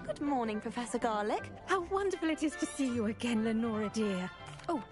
Good morning, Professor Garlick. How wonderful it is to see you again, Lenora dear. Oh,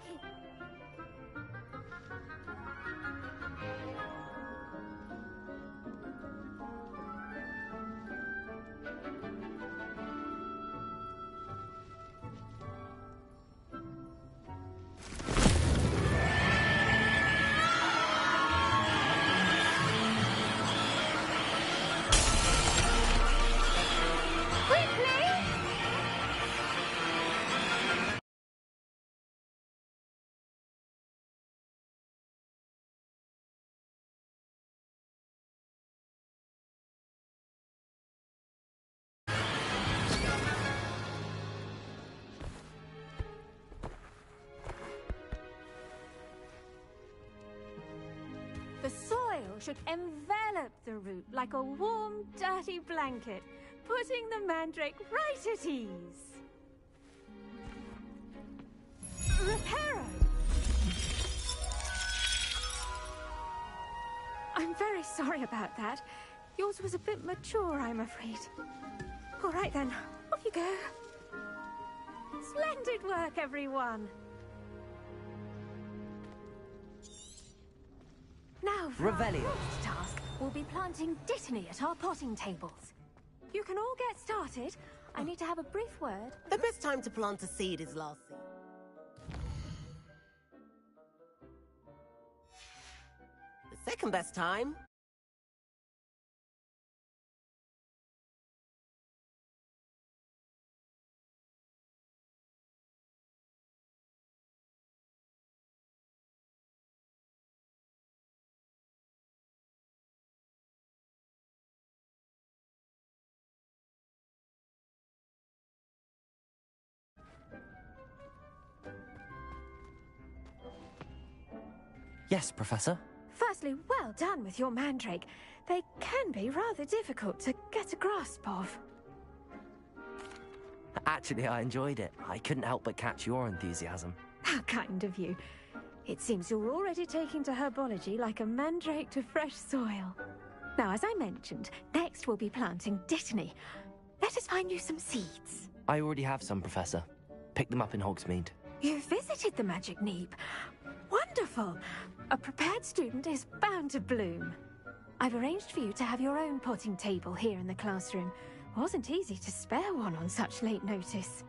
the soil should envelop the root like a warm, dirty blanket, putting the mandrake right at ease. Reparo! I'm very sorry about that. Yours was a bit mature, I'm afraid. All right then, off you go. Splendid work, everyone. Now, for our first task, we'll be planting dittany at our potting tables. You can all get started. I need to have a brief word. The best time to plant a seed is last seed. The second best time... Yes, Professor? Firstly, well done with your mandrake. They can be rather difficult to get a grasp of. Actually, I enjoyed it. I couldn't help but catch your enthusiasm. How kind of you. It seems you're already taking to herbology like a mandrake to fresh soil. Now, as I mentioned, next we'll be planting dittany. Let us find you some seeds. I already have some, Professor. Picked them up in Hogsmeade. You visited the Magic Neep. Wonderful! A prepared student is bound to bloom. I've arranged for you to have your own potting table here in the classroom. Wasn't easy to spare one on such late notice.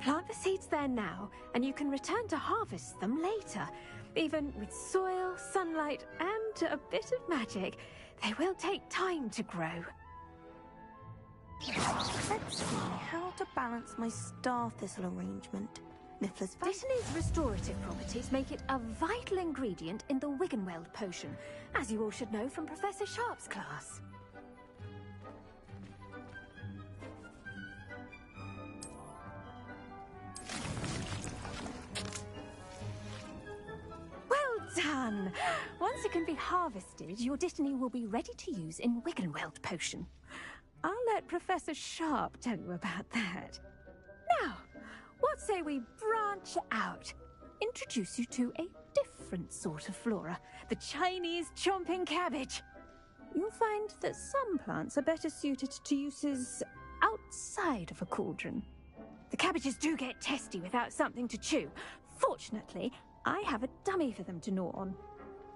Plant the seeds there now, and you can return to harvest them later. Even with soil, sunlight, and a bit of magic, they will take time to grow. Let's see how to balance my star thistle arrangement. Niffler's Dittany's restorative properties make it a vital ingredient in the Wiggenweld potion, as you all should know from Professor Sharp's class. Well done! Once it can be harvested, your Dittany will be ready to use in Wiggenweld potion. I'll let Professor Sharp tell you about that. Now, what say we branch out? Introduce you to a different sort of flora, the Chinese chomping cabbage. You'll find that some plants are better suited to uses outside of a cauldron. The cabbages do get testy without something to chew. Fortunately, I have a dummy for them to gnaw on.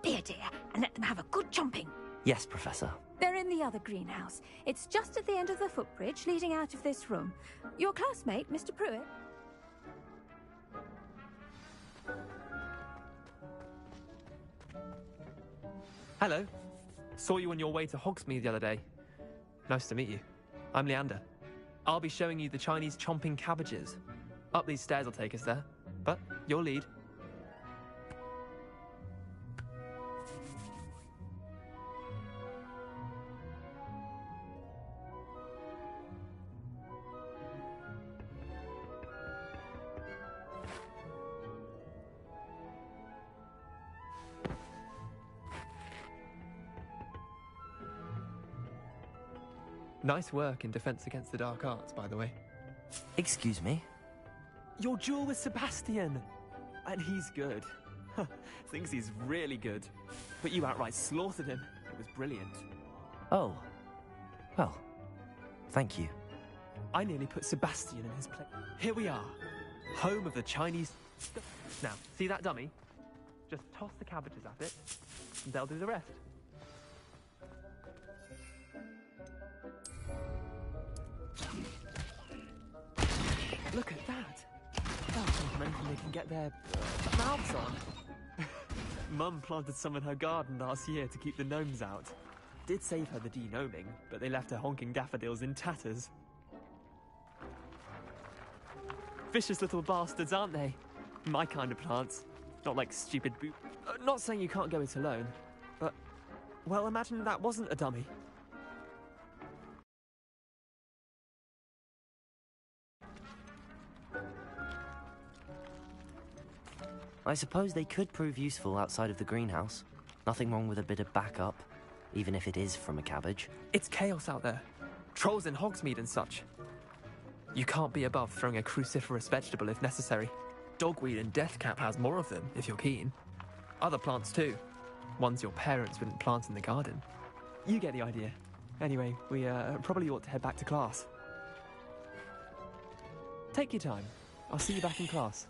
Be a dear and let them have a good chomping. Yes, Professor. They're in the other greenhouse. It's just at the end of the footbridge leading out of this room. Your classmate, Mr. Pruitt. Hello. Saw you on your way to Hogsmeade the other day. Nice to meet you. I'm Leander. I'll be showing you the Chinese chomping cabbages. Up these stairs will take us there. But your lead. Nice work in Defense Against the Dark Arts, by the way. Excuse me? Your duel with Sebastian! And he's good. Thinks he's really good. But you outright slaughtered him. It was brilliant. Oh. Well, Thank you. I nearly put Sebastian in his place. Here we are, home of the Chinese... Now, see that dummy? Just toss the cabbages at it, and they'll do the rest. Look at that! That's something they can get their mouths on. Mum planted some in her garden last year to keep the gnomes out. Did save her the de-gnoming, but they left her honking daffodils in tatters. Vicious little bastards, aren't they? My kind of plants. Not like stupid boot. Not saying you can't go it alone, but... Well, imagine that wasn't a dummy. I suppose they could prove useful outside of the greenhouse. Nothing wrong with a bit of backup, even if it is from a cabbage. It's chaos out there. Trolls in Hogsmeade and such. You can't be above throwing a cruciferous vegetable if necessary. Dogweed and deathcap has more of them, if you're keen. Other plants too. Ones your parents wouldn't plant in the garden. You get the idea. Anyway, we probably ought to head back to class. Take your time. I'll see you back in class.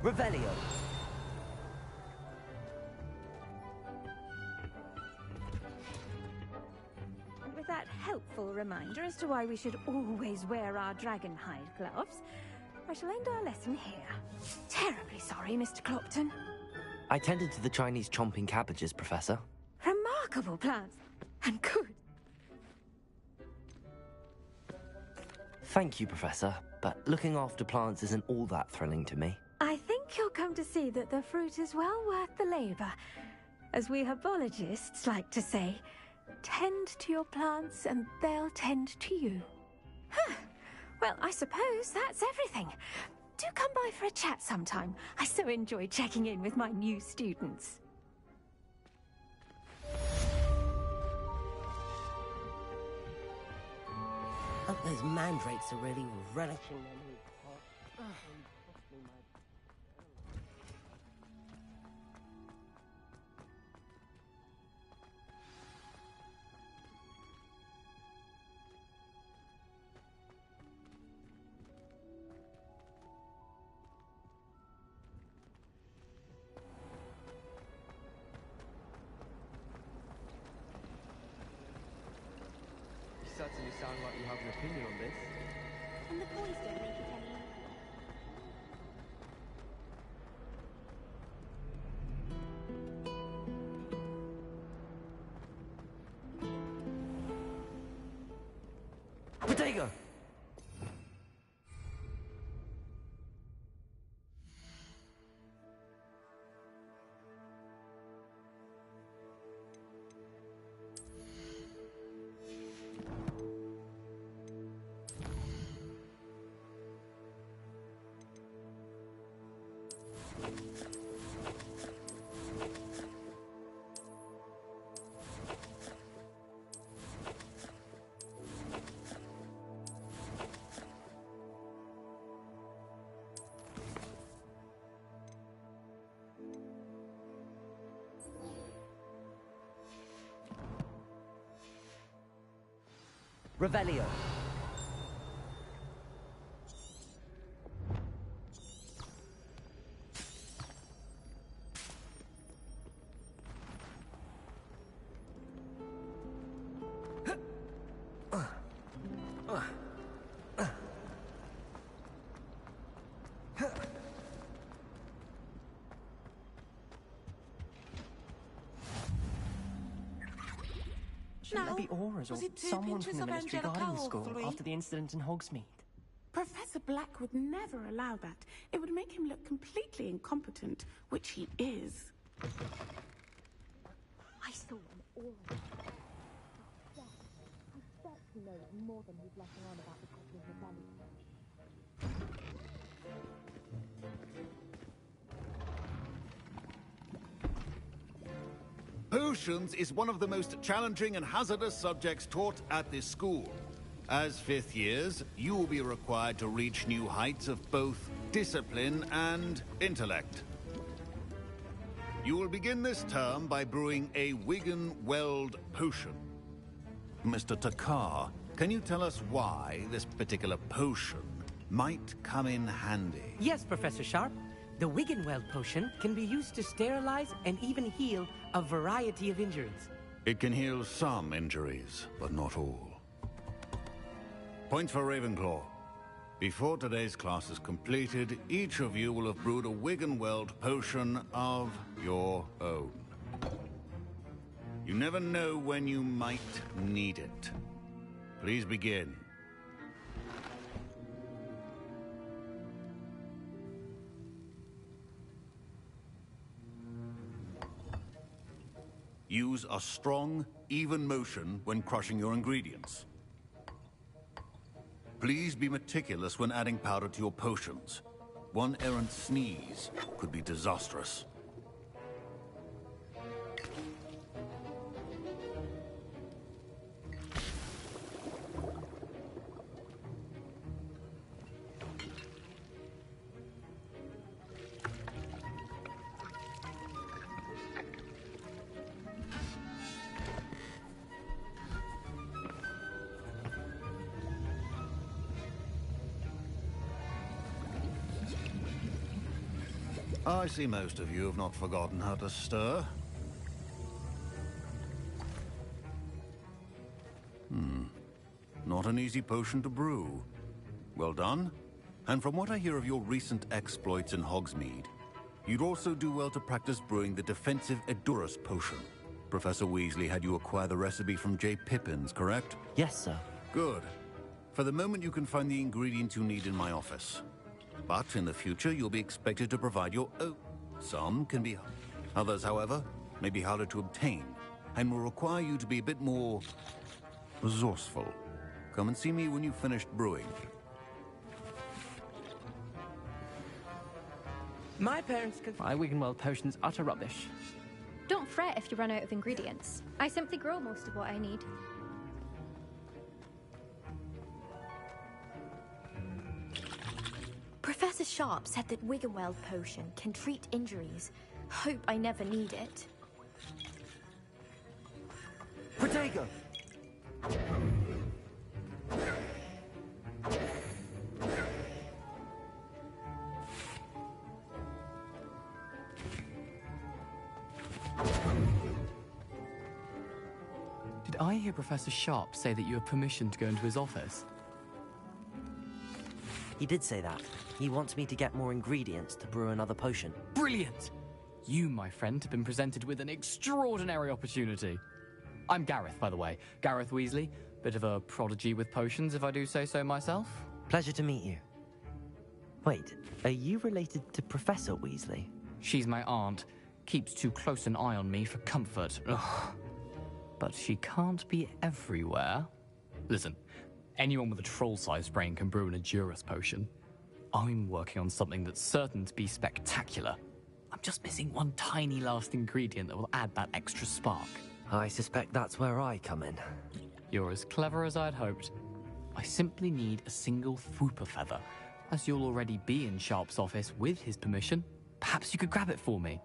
Revelio. And with that helpful reminder as to why we should always wear our dragonhide gloves, I shall end our lesson here. Terribly sorry, Mr. Clopton. I tended to the Chinese chomping cabbages, Professor. Remarkable plants. And good. Thank you, Professor, but looking after plants isn't all that thrilling to me. I think you'll come to see that the fruit is well worth the labour. As we herbologists like to say, tend to your plants and they'll tend to you. Huh. Well, I suppose that's everything. Do come by for a chat sometime. I so enjoy checking in with my new students. Hope those mandrakes are really relishing their new pot. You certainly sound like you have an opinion on this. And the boys don't make it any... Potato! Revelio. Shouldn't there be auras or was it 2 someone pinches from the of Ministry Angelica guarding the or school 3? after the incident in Hogsmeade? Professor Black would never allow that. It would make him look completely incompetent, which he is. I saw an aura. I bet he knows more than he's letting on about the Cosmic Rebellion. Potions is one of the most challenging and hazardous subjects taught at this school. As fifth years, you will be required to reach new heights of both discipline and intellect. You will begin this term by brewing a Wiggenweld potion. Mr. Takar, can you tell us why this particular potion might come in handy? Yes, Professor Sharp. The Wiggenweld potion can be used to sterilize and even heal a variety of injuries. It can heal some injuries, but not all. Points for Ravenclaw. Before today's class is completed, each of you will have brewed a Wiggenweld potion of your own. You never know when you might need it. Please begin. Use a strong, even motion when crushing your ingredients. Please be meticulous when adding powder to your potions. One errant sneeze could be disastrous. I see most of you have not forgotten how to stir. Not an easy potion to brew. Well done. And from what I hear of your recent exploits in Hogsmeade, you'd also do well to practice brewing the defensive Edurus potion. Professor Weasley had you acquire the recipe from J. Pippin's, correct? Yes, sir. Good. For the moment, you can find the ingredients you need in my office. But in the future, you'll be expected to provide your own. Some can be. Others, however, may be harder to obtain, and will require you to be a bit more resourceful. Come and see me when you've finished brewing. My parents could... My Wiggenweld potion's utter rubbish. Don't fret if you run out of ingredients. I simply grow most of what I need. Professor Sharp said that Wiggenweld potion can treat injuries. Hope I never need it. Protego! Did I hear Professor Sharp say that you have permission to go into his office? He did say that. He wants me to get more ingredients to brew another potion. Brilliant! You, my friend, have been presented with an extraordinary opportunity. I'm Gareth, by the way. Gareth Weasley. Bit of a prodigy with potions, if I do say so myself. Pleasure to meet you. Wait, are you related to Professor Weasley? She's my aunt. Keeps too close an eye on me for comfort. Ugh. But she can't be everywhere. Listen, anyone with a troll-sized brain can brew an Edurus potion. I'm working on something that's certain to be spectacular. I'm just missing one tiny last ingredient that will add that extra spark. I suspect that's where I come in. You're as clever as I'd hoped. I simply need a single Fwooper feather. As you'll already be in Sharp's office with his permission, perhaps you could grab it for me.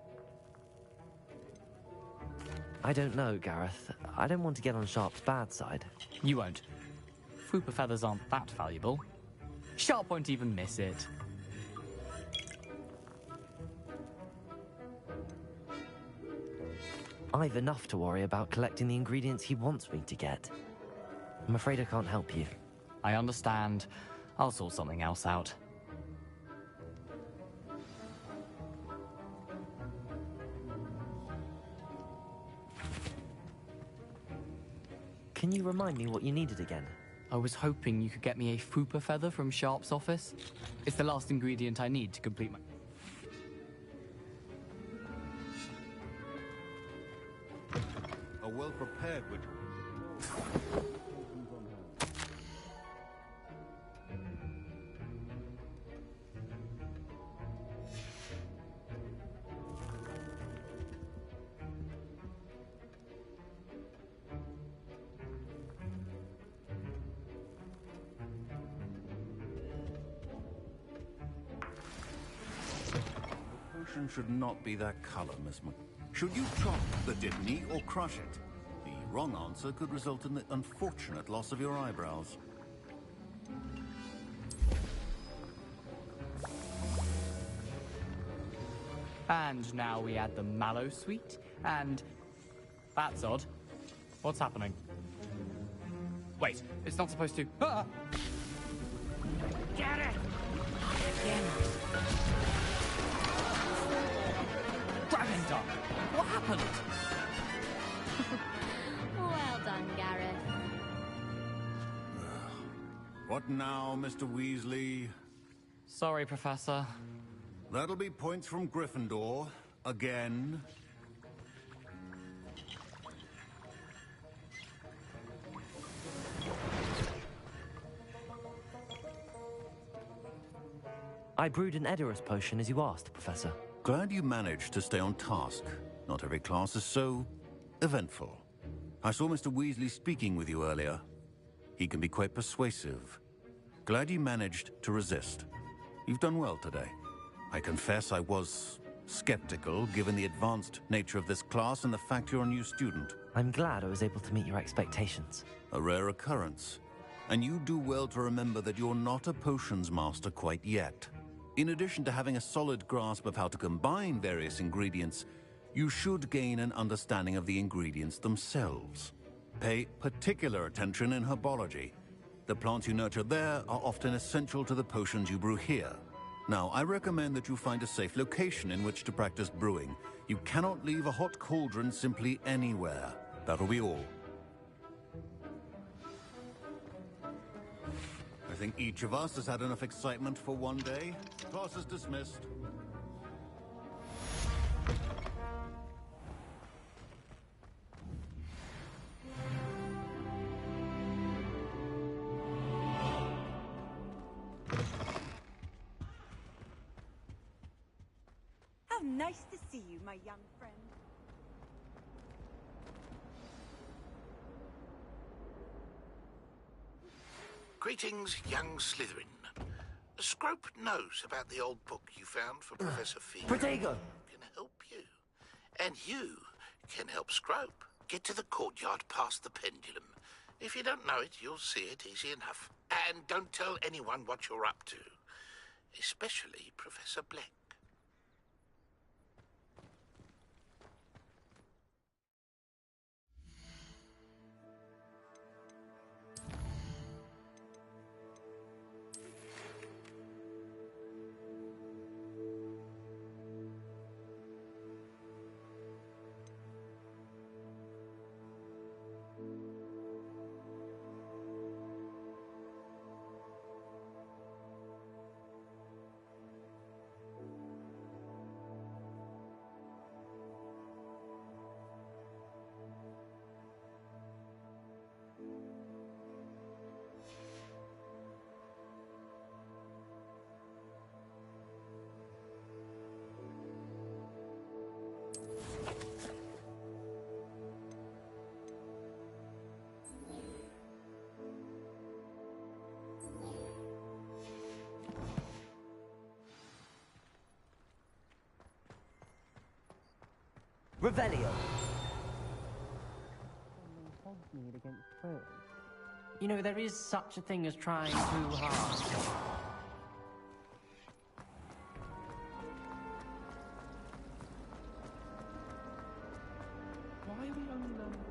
I don't know, Gareth. I don't want to get on Sharp's bad side. You won't. Fwooper feathers aren't that valuable. Sharp won't even miss it. I've enough to worry about collecting the ingredients he wants me to get. I'm afraid I can't help you. I understand. I'll sort something else out. Can you remind me what you needed again? I was hoping you could get me a Fwooper feather from Sharp's office. It's the last ingredient I need to complete my... A well-prepared witch. potion should not be that color, Miss Mc... Should you chop the Dibney or crush it? The wrong answer could result in the unfortunate loss of your eyebrows. And now we add the mallow sweet, and... That's odd. What's happening? Wait, it's not supposed to... Ah! Get it! Dragon Dog! What happened? Well done, Gareth. What now, Mr. Weasley? Sorry, Professor. That'll be points from Gryffindor. Again. I brewed an Edorus potion as you asked, Professor. Glad you managed to stay on task. Not every class is so eventful. I saw Mr. Weasley speaking with you earlier. He can be quite persuasive. Glad you managed to resist. You've done well today. I confess I was skeptical, given the advanced nature of this class and the fact you're a new student. I'm glad I was able to meet your expectations. A rare occurrence. And you do well to remember that you're not a potions master quite yet. In addition to having a solid grasp of how to combine various ingredients, you should gain an understanding of the ingredients themselves. Pay particular attention in herbology. The plants you nurture there are often essential to the potions you brew here. Now, I recommend that you find a safe location in which to practice brewing. You cannot leave a hot cauldron simply anywhere. That'll be all. I think each of us has had enough excitement for one day. Class is dismissed. How nice to see you, my young friend. Greetings, young Slytherin. Scrope knows about the old book you found for Professor Fee. Protego! Can help you. And you can help Scrope get to the courtyard past the pendulum. If you don't know it, you'll see it easy enough. And don't tell anyone what you're up to. Especially Professor Black. Revelio! You know, there is such a thing as trying too hard. Why are we only learning?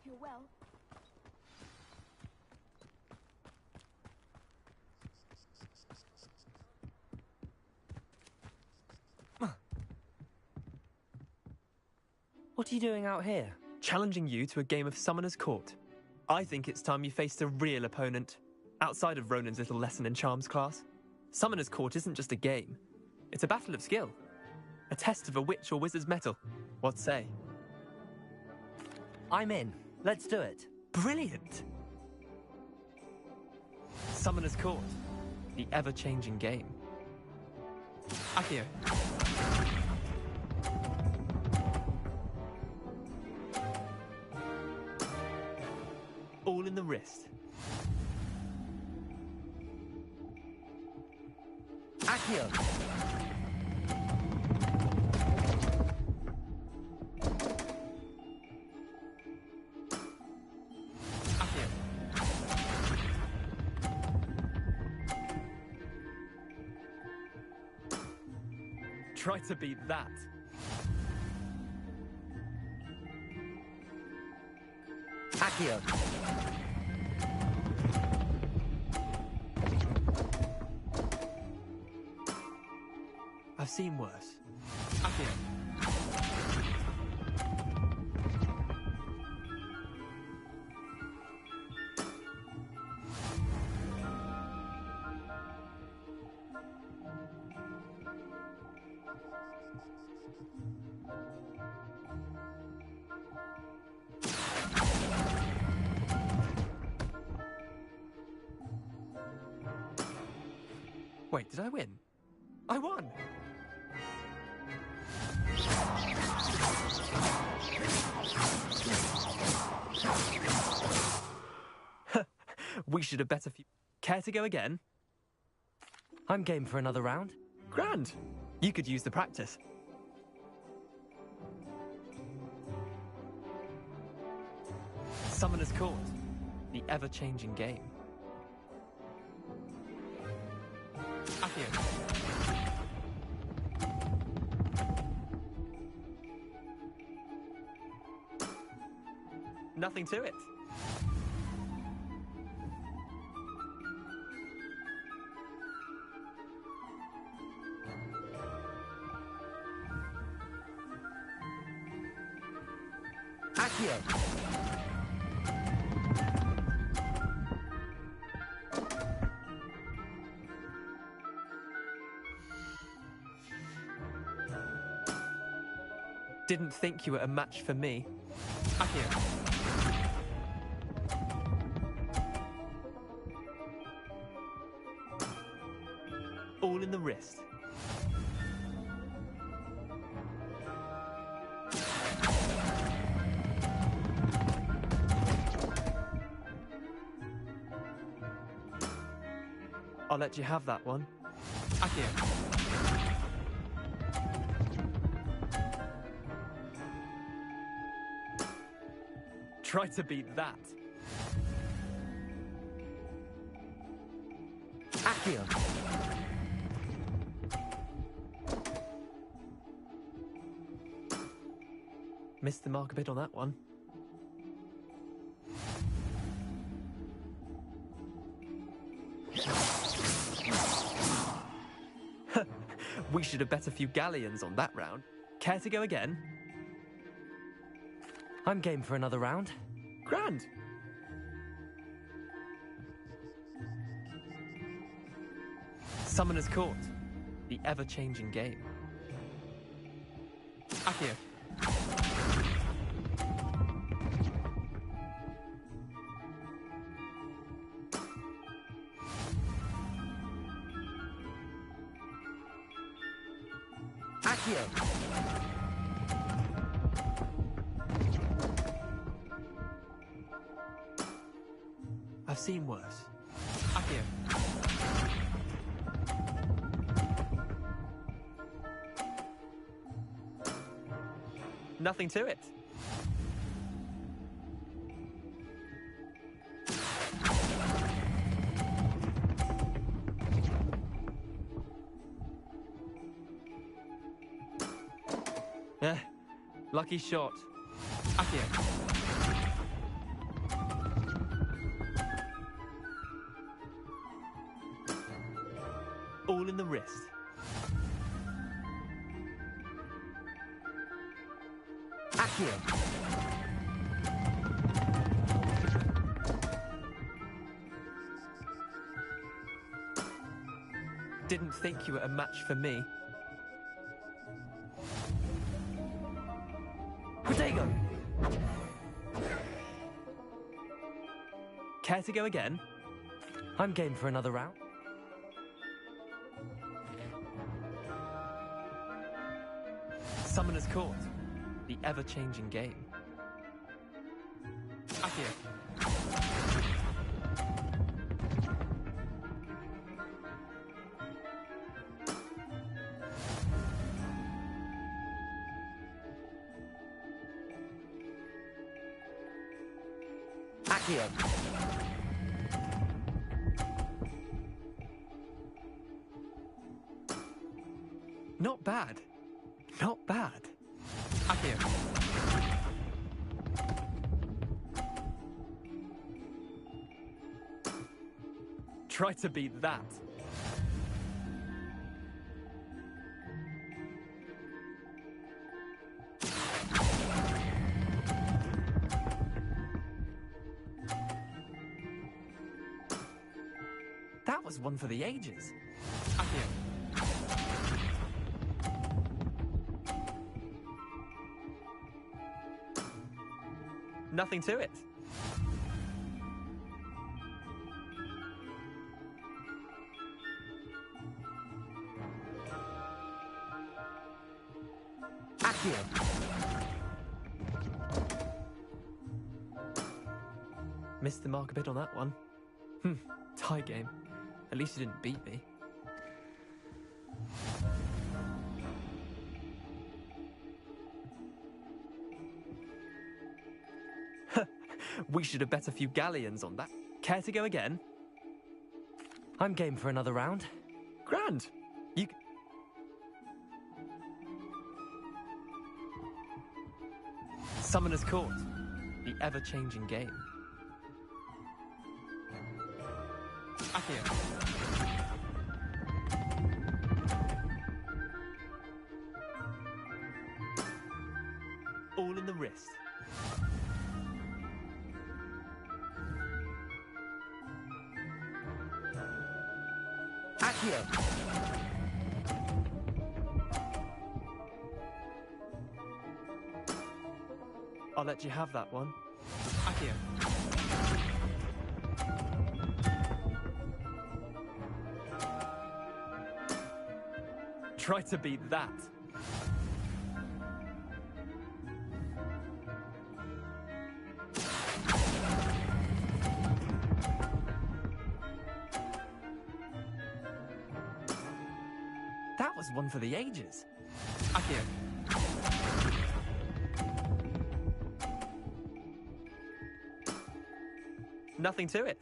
You're well. What are you doing out here? Challenging you to a game of Summoner's Court. I think it's time you faced a real opponent, outside of Ronan's little lesson in charms class. Summoner's Court isn't just a game. It's a battle of skill. A test of a witch or wizard's mettle. What say? I'm in. Let's do it. Brilliant! Summoner's Court. The ever-changing game. Akio. All in the wrist. Akio! Akio. Try to beat that. Akio! I've seen worse. Akio. Wait, did I win? I won! We should have better. Care to go again? I'm game for another round. Grand! You could use the practice. Summoner's Court. The ever-changing game. Akio. Nothing to it. Akio! Didn't think you were a match for me. Akio. All in the wrist. I'll let you have that one. Akio. Try to beat that. Akio! Missed the mark a bit on that one. We should have bet a few galleons on that round. Care to go again? I'm game for another round. Grand! Summoner's Court. The ever-changing game. Akio. Akio! I've seen worse. Akio. Nothing to it. Lucky shot. Akio. All in the wrist. Accio. Didn't think you were a match for me. Protego. Care to go again? I'm game for another round. Summoner's Court. The ever-changing game. Accio. Accio. Not bad. Not bad. Accio. Try to beat that. That was one for the ages. Accio. Nothing to it. Accio. Missed the mark a bit on that one. Tie game. At least you didn't beat me. We should have bet a few galleons on that. Care to go again? I'm game for another round. Grand. You... Summoner's Court. The ever-changing game. Accio. All in the wrist. Accio. I'll let you have that one. Accio. Try to beat that. That was one for the ages. Accio. Nothing to it.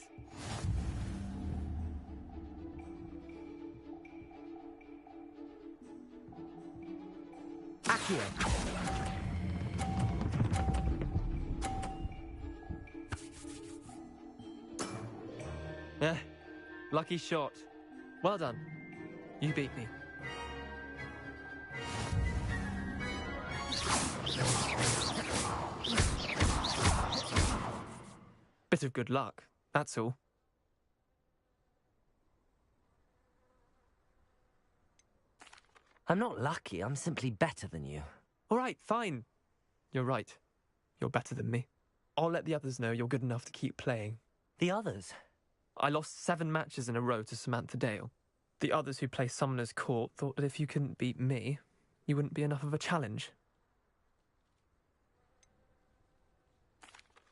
Accio. Lucky shot. Well done. You beat me. Bit of good luck, that's all. I'm not lucky, I'm simply better than you. All right, fine. You're right. You're better than me. I'll let the others know you're good enough to keep playing. The others? I lost 7 matches in a row to Samantha Dale. The others who play Summoner's Court thought that if you couldn't beat me, you wouldn't be enough of a challenge.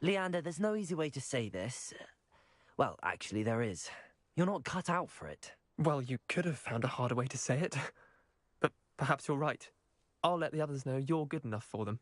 Leander, there's no easy way to say this. Well, actually, there is. You're not cut out for it. Well, you could have found a harder way to say it. But perhaps you're right. I'll let the others know you're good enough for them.